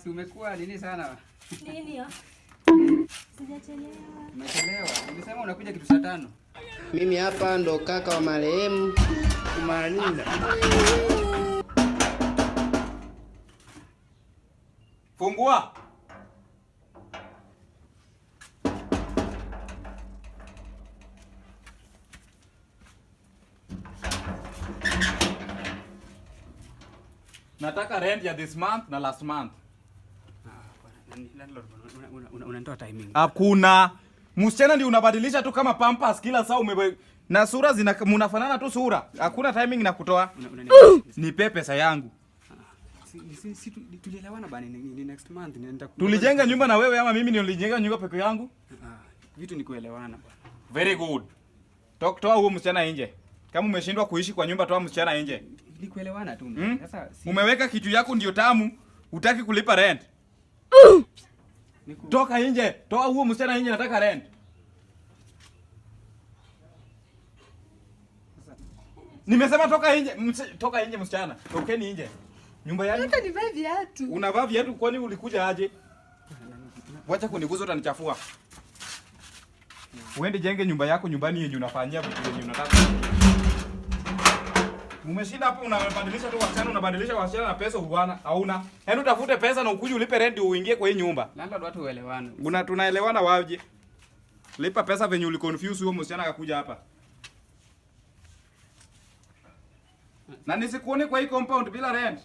si umekuwa nini sana? Nini hiyo? Sijachelewa. Umechelewa. Nilisema unakuja kitu saa 5. Mimi hapa ndo kaka wa marehemu Kumalinda. Fungua. Nataka rent ya this month na last month. Landlord, unanitoa timing. Hakuna. Msichana ndio unabadilisha tu kama pampers kila saa na sura mnafanana tu sura. Hakuna timing na kutoa. Nipe pesa yangu. Si tulielewana bana, ni next month nenda. Tulijenga nyumba na wewe ama mimi nilijenga nyumba peke yangu? Vitu ni kuelewana bwana. Very good. Toa huo msichana nje. Kama umeshindwa kuishi kwa nyumba, toa msichana nje. Ni kuelewana tu. Sasa umeweka kitu yako ndio tamu, hutaki kulipa rent. Toka nje. Toa huo msichana nje, nataka rent. Nimesema toka nje. Toka nje msichana. Tokeni nje. Nyumba yangu. Hata nivae viatu. Unavaa viatu kwani ulikuja aje? Wacha kuniguza utanichafua. Uende jenge nyumba yako nyumbani yenye unafanyia vitu yenye unataka. Umeshinda hapo unabadilisha tu wasichana, unabadilisha wasichana na pesa bwana. Hauna. Yaani utafute pesa na ukuje ulipe rent uingie kwa hii nyumba. Landlord, watu uelewane. Tunaelewana waje? Lipa pesa venye uliconfuse huo msichana akakuja hapa. Na nisikuone kwa hii compound bila rent.